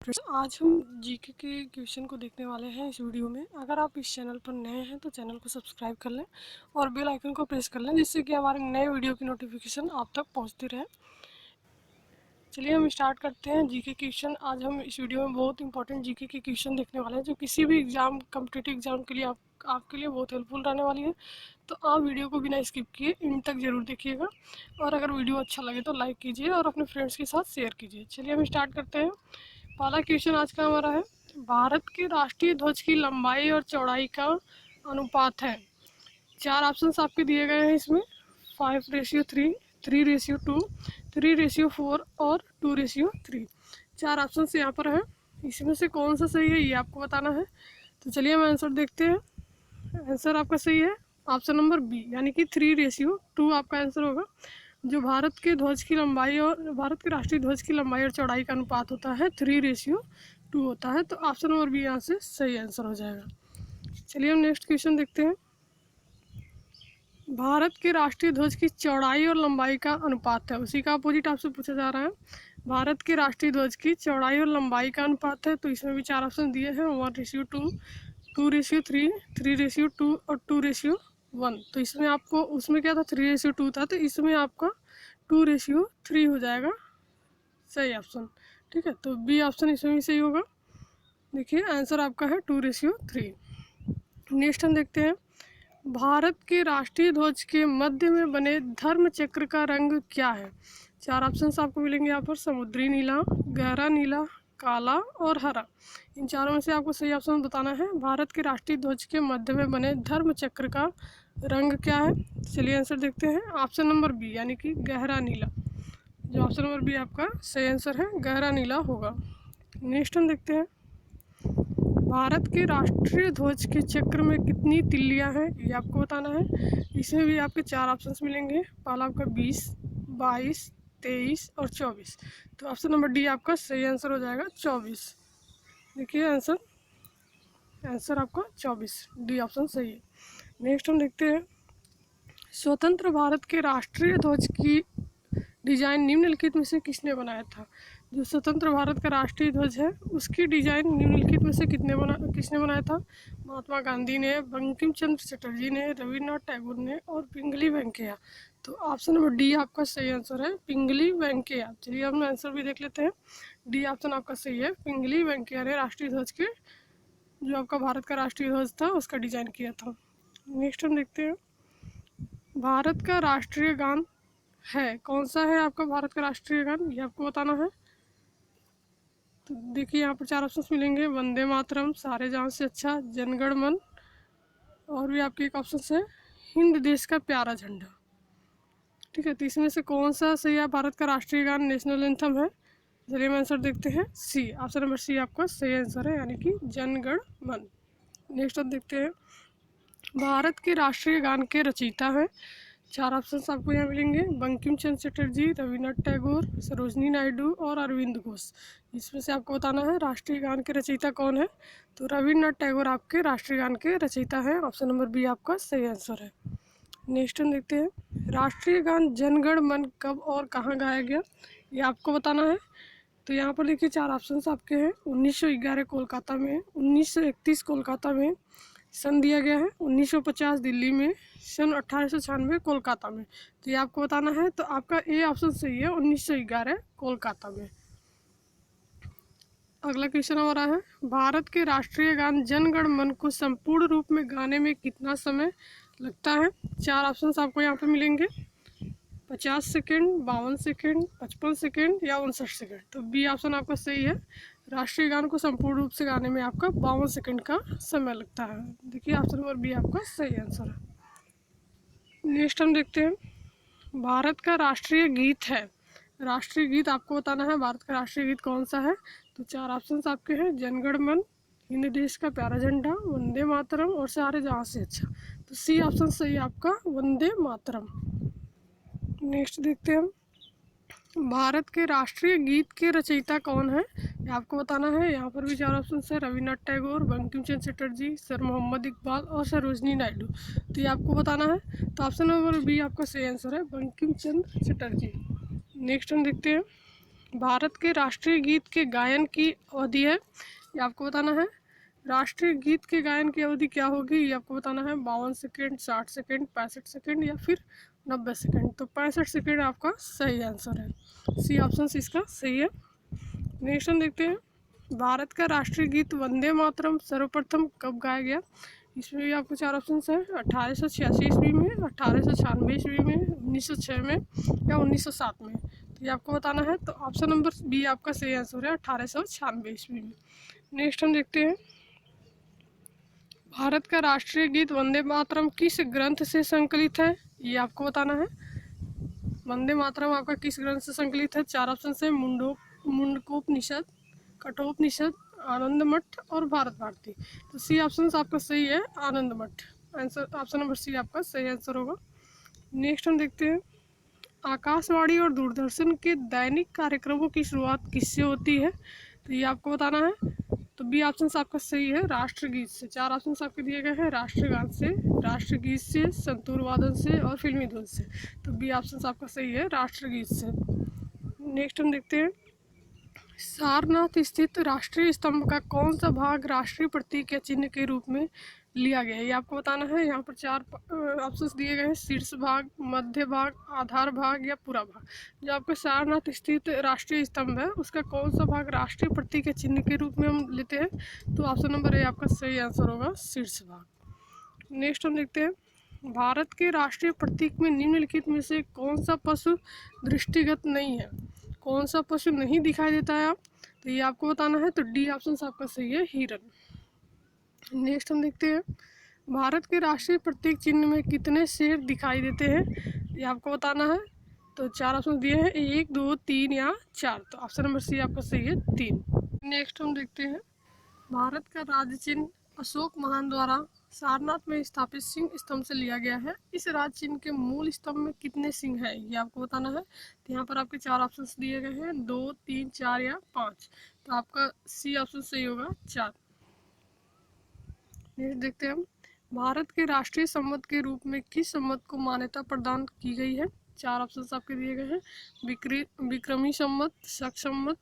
आज हम जीके के क्वेश्चन को देखने वाले हैं इस वीडियो में। अगर आप इस चैनल पर नए हैं तो चैनल को सब्सक्राइब कर लें और बेल आइकन को प्रेस कर लें, जिससे कि हमारे नए वीडियो की नोटिफिकेशन आप तक पहुंचती रहे। चलिए हम स्टार्ट करते हैं जीके क्वेश्चन। आज हम इस वीडियो में बहुत इंपॉर्टेंट जीके के क्वेश्चन देखने वाले हैं, जो किसी भी एग्जाम, कॉम्पिटिटिव एग्जाम के लिए आपके लिए बहुत हेल्पफुल रहने वाली है। तो आप वीडियो को बिना स्किप किए इन तक ज़रूर देखिएगा, और अगर वीडियो अच्छा लगे तो लाइक कीजिए और अपने फ्रेंड्स के साथ शेयर कीजिए। चलिए हम स्टार्ट करते हैं। पहला क्वेश्चन आज का हमारा है, भारत के राष्ट्रीय ध्वज की लंबाई और चौड़ाई का अनुपात है। 4 ऑप्शन आपके दिए गए हैं इसमें, 5:3, 3:2, 3:4 और 2:3। 4 ऑप्शन यहाँ पर है। इसमें से कौन सा सही है ये आपको बताना है। तो चलिए हम आंसर देखते हैं। आंसर आपका सही है ऑप्शन नंबर बी, यानी कि 3:2 आपका आंसर होगा। जो भारत के ध्वज की लंबाई और भारत के राष्ट्रीय ध्वज की लंबाई और चौड़ाई का अनुपात होता है 3:2 होता है। तो ऑप्शन नंबर बी यहाँ से सही आंसर हो जाएगा। चलिए हम नेक्स्ट क्वेश्चन देखते हैं। भारत के राष्ट्रीय ध्वज की चौड़ाई और लंबाई का अनुपात है, उसी का अपोजिट आपसे पूछा जा रहा है। भारत के राष्ट्रीय ध्वज की चौड़ाई और लंबाई का अनुपात है, तो इसमें भी 4 ऑप्शन दिए हैं, 1:2, 2:3, 3:2 और 2:1। तो इसमें आपको, उसमें क्या था 3:2 था, तो इसमें आपका 2:3 हो जाएगा सही ऑप्शन। ठीक है, तो बी ऑप्शन इसमें भी सही होगा। देखिए आंसर आपका है 2:3। नेक्स्ट हम देखते हैं, भारत के राष्ट्रीय ध्वज के मध्य में बने धर्म चक्र का रंग क्या है। 4 ऑप्शंस आपको मिलेंगे यहाँ पर, समुद्री नीला, गहरा नीला, काला और हरा। इन चारों में से आपको सही ऑप्शन बताना है। भारत के राष्ट्रीय ध्वज के मध्य में बने धर्म चक्र का रंग क्या है। चलिए आंसर देखते हैं। ऑप्शन नंबर बी, यानी कि गहरा नीला। जो ऑप्शन नंबर बी आपका सही आंसर है, गहरा नीला होगा। नेक्स्ट हम देखते हैं, भारत के राष्ट्रीय ध्वज के चक्र में कितनी तिल्लियां हैं ये आपको बताना है। इसमें भी आपके 4 ऑप्शंस मिलेंगे। पहला आपका 20, 22, 23 और 24। तो ऑप्शन नंबर डी आपका सही आंसर हो जाएगा, 24। देखिए आंसर आपका 24, डी ऑप्शन सही है। नेक्स्ट हम देखते हैं, स्वतंत्र भारत के राष्ट्रीय ध्वज की डिजाइन निम्नलिखित में से किसने बनाया था। जो स्वतंत्र भारत का राष्ट्रीय ध्वज है उसकी डिजाइन निम्नलिखित में से किसने बनाया था। महात्मा गांधी ने, बंकिम चंद्र चटर्जी ने, रविन्द्रनाथ टैगोर ने और पिंगली वेंकैया। तो ऑप्शन नंबर डी आपका सही आंसर है, पिंगली वेंकैया। चलिए हम आंसर भी देख लेते हैं। डी ऑप्शन आपका सही है, पिंगली वेंकैया ने राष्ट्रीय ध्वज के, जो आपका भारत का राष्ट्रीय ध्वज था उसका डिजाइन किया था। नेक्स्ट हम देखते हैं, भारत का राष्ट्रीय गान है, कौन सा है आपका भारत का राष्ट्रीय गान ये आपको बताना है। तो देखिए यहाँ पर 4 ऑप्शन मिलेंगे, वंदे मातरम, सारे जहां से अच्छा, जनगण मन, और भी आपके एक ऑप्शन है, हिंद देश का प्यारा झंडा। ठीक है, तो इसमें से कौन सा सही है भारत का राष्ट्रीय गान, नेशनल एंथम है। चलिए हम आंसर देखते हैं, सी, ऑप्शन नंबर सी आपका सही आंसर है, यानी कि जनगण मन। नेक्स्ट हम देखते हैं, भारत के राष्ट्रीय गान के रचयिता हैं। 4 ऑप्शन आपको यहाँ मिलेंगे, बंकिम चंद्र चटर्जी, रविन्द्रनाथ टैगोर, सरोजनी नायडू और अरविंद घोष। इसमें से आपको बताना है राष्ट्रीय गान के रचयिता कौन है। तो रविन्द्रनाथ टैगोर आपके राष्ट्रीय गान के रचयिता हैं, ऑप्शन नंबर बी आपका सही आंसर है। नेक्स्ट हम देखते हैं, राष्ट्रीय गान जनगण मन कब और कहाँ गाया गया ये आपको बताना है। तो यहाँ पर देखिए 4 ऑप्शन आपके हैं, 1911 कोलकाता में, 1931 कोलकाता में, सन दिया गया है 1950 दिल्ली में, सन 1896 कोलकाता में। तो ये आपको बताना है। तो आपका ए ऑप्शन सही है, 1911 कोलकाता में। अगला क्वेश्चन हमारा है, भारत के राष्ट्रीय गान जन गण मन को संपूर्ण रूप में गाने में कितना समय लगता है। 4 ऑप्शन आपको यहाँ पे मिलेंगे, 50 सेकेंड, 52 सेकेंड, 55 सेकेंड या 59 सेकेंड। तो बी ऑप्शन आपका सही है, राष्ट्रीय गान को संपूर्ण रूप से गाने में आपका 52 सेकेंड का समय लगता है। देखिए ऑप्शन नंबर बी आपका सही आंसर है। नेक्स्ट हम देखते हैं, भारत का राष्ट्रीय गीत है, राष्ट्रीय गीत आपको बताना है भारत का राष्ट्रीय गीत कौन सा है। तो 4 ऑप्शन आपके हैं, जनगण मन, हिंद देश का प्यारा झंडा, वंदे मातरम और सारे जहाँ से अच्छा। तो सी ऑप्शन सही है आपका, वंदे मातरम। नेक्स्ट देखते हैं हम, भारत के राष्ट्रीय गीत के रचयिता कौन है ये आपको बताना है। यहाँ पर भी 4 ऑप्शन है, रविन्द्रनाथ टैगोर, बंकिम चंद्र चटर्जी, सर मोहम्मद इकबाल और सरोजनी नायडू। तो ये आपको बताना है। तो ऑप्शन नंबर बी आपका सही आंसर है, बंकिम चंद्र चटर्जी। नेक्स्ट हम देखते हैं, भारत के राष्ट्रीय गीत के गायन की अवधि है, ये आपको बताना है। राष्ट्रीय गीत के गायन की अवधि क्या होगी, ये आपको बताना है। 52 सेकेंड, 60 सेकेंड, 65 सेकेंड या फिर 90 सेकेंड। तो 65 सेकेंड आपका सही आंसर है, सी ऑप्शन इसका सही है। नेक्स्ट हम देखते हैं, भारत का राष्ट्रीय गीत वंदे मातरम सर्वप्रथम कब गाया गया। इसमें भी आपको 4 ऑप्शन है। 1886 ईस्वी में, 1896 ईस्वी में, 1906 में या 1907 में। तो ये आपको बताना है। तो ऑप्शन नंबर बी आपका सही आंसर है, 1896 ईस्वी में। नेक्स्ट हम देखते हैं, भारत का राष्ट्रीय गीत वंदे मातरम किस ग्रंथ से संकलित है, ये आपको बताना है। वंदे मातरम आपका किस ग्रंथ से संकलित है। 4 ऑप्शन है। मुंडकोपनिषद, कठोपनिषद, आनंद मठ और भारत भारती। तो सी ऑप्शन आपका सही है, आनंद मठ। आंसर ऑप्शन नंबर सी आपका सही आंसर होगा। नेक्स्ट हम देखते हैं, आकाशवाणी और दूरदर्शन के दैनिक कार्यक्रमों की शुरुआत किससे होती है। तो ये आपको बताना है। तो बी ऑप्शन आपका सही है, राष्ट्रगीत से। 4 ऑप्शन आपके दिए गए हैं, राष्ट्रगान से, राष्ट्रगीत से, संतूर वादन से और फिल्मी धुन से। तो बी ऑप्शन आपका सही है, राष्ट्रगीत से। नेक्स्ट हम देखते हैं, सारनाथ स्थित राष्ट्रीय स्तंभ का कौन सा भाग राष्ट्रीय प्रतीक या चिन्ह के रूप में लिया गया है, ये आपको बताना है। यहाँ पर 4 ऑप्शंस दिए गए हैं, शीर्ष भाग, मध्य भाग, आधार भाग या पूरा भाग। जो आपका सारनाथ स्थित राष्ट्रीय स्तंभ है उसका कौन सा भाग राष्ट्रीय प्रतीक या चिन्ह के रूप में हम लेते हैं। तो ऑप्शन नंबर ए आपका सही आंसर होगा, शीर्ष भाग। नेक्स्ट हम देखते हैं, भारत के राष्ट्रीय प्रतीक में निम्नलिखित में से कौन सा पशु दृष्टिगत नहीं है। कौन सा पशु नहीं दिखाई देता है आप, तो ये आपको बताना है। तो डी ऑप्शन आपका सही है, हिरन। नेक्स्ट हम देखते हैं, भारत के राष्ट्रीय प्रतीक चिन्ह में कितने शेर दिखाई देते हैं, ये आपको बताना है। तो 4 ऑप्शन दिए हैं, 1, 2, 3 या 4। तो ऑप्शन नंबर सी आपका सही है, 3। नेक्स्ट हम देखते हैं, भारत का राज्य चिन्ह अशोक महान द्वारा सारनाथ में स्थापित सिंह स्तंभ से लिया गया है। इस राज्य चिन्ह के मूल स्तंभ में कितने सिंह हैं, ये आपको बताना है। तो यहाँ पर आपके 4 ऑप्शन दिए गए हैं, 2, 3, 4 या 5। तो आपका सी ऑप्शन सही होगा, 4। नेक्स्ट देखते हैं हम, भारत के राष्ट्रीय संवत के रूप में किस संवत को मान्यता प्रदान की गई है। 4 ऑप्शन आपके दिए गए हैं, विक्रमी संवत, शक संवत,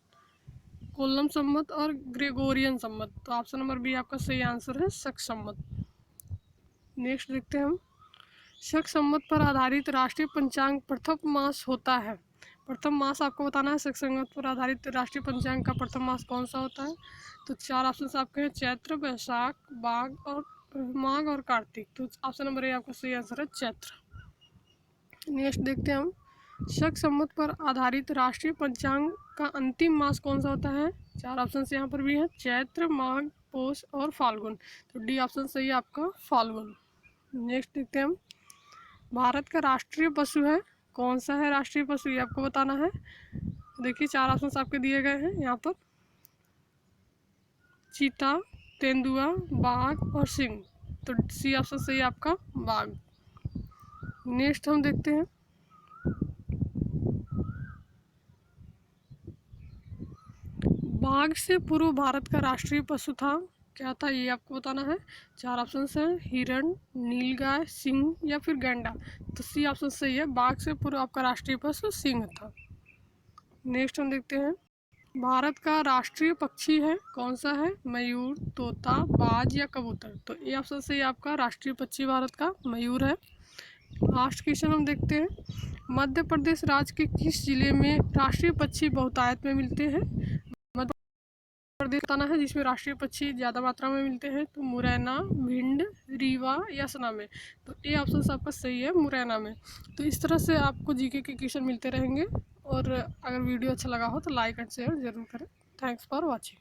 कोल्लम संवत और ग्रेगोरियन संवत। तो ऑप्शन नंबर बी आपका सही आंसर है, शक संवत। नेक्स्ट देखते हैं हम, शक संवत पर आधारित राष्ट्रीय पंचांग प्रथम मास होता है। प्रथम मास आपको बताना है, शक संवत पर आधारित राष्ट्रीय पंचांग का प्रथम मास कौन सा होता है। तो 4 ऑप्शन आपके हैं, चैत्र, वैशाख, माघ और कार्तिक। तो ऑप्शन नंबर ए आपका सही आंसर है, चैत्र। नेक्स्ट देखते हैं हम, शक संवत पर आधारित राष्ट्रीय पंचांग का अंतिम मास कौन सा होता है। 4 ऑप्शन यहाँ पर भी है, चैत्र, माघ, पौष और फाल्गुन। तो डी ऑप्शन सही है आपका, फाल्गुन। नेक्स्ट देखते हैं हम, भारत का राष्ट्रीय पशु है कौन सा है, राष्ट्रीय पशु ये आपको बताना है। देखिए 4 ऑप्शन आपके दिए गए हैं यहाँ पर, चीता, तेंदुआ, बाघ और सिंह। तो सी ऑप्शन सही आपका, बाघ। नेक्स्ट हम देखते हैं, बाघ से पूर्व भारत का राष्ट्रीय पशु था, क्या था ये आपको बताना है। 4 ऑप्शन है, हिरण, नीलगाय, सिंह या फिर गैंडा। तो सी ऑप्शन सही है, बाघ से पूर्व आपका राष्ट्रीय पशु सिंह था। नेक्स्ट हम देखते हैं, भारत का राष्ट्रीय पक्षी है कौन सा है, मयूर, तोता, बाज या कबूतर। तो ये ऑप्शन सही आपका, राष्ट्रीय पक्षी भारत का मयूर है। लास्ट क्वेश्चन हम देखते हैं, मध्य प्रदेश राज्य के किस जिले में राष्ट्रीय पक्षी बहुतायत में मिलते हैं। मध्य प्रदेश बताना है जिसमें राष्ट्रीय पक्षी ज़्यादा मात्रा में मिलते हैं। तो मुरैना, भिंड, रीवा या सना में। तो ये ऑप्शन आपका सही है, मुरैना में। तो इस तरह से आपको जीके के क्वेश्चन मिलते रहेंगे। और अगर वीडियो अच्छा लगा हो तो लाइक एंड शेयर जरूर करें। Thanks for watching.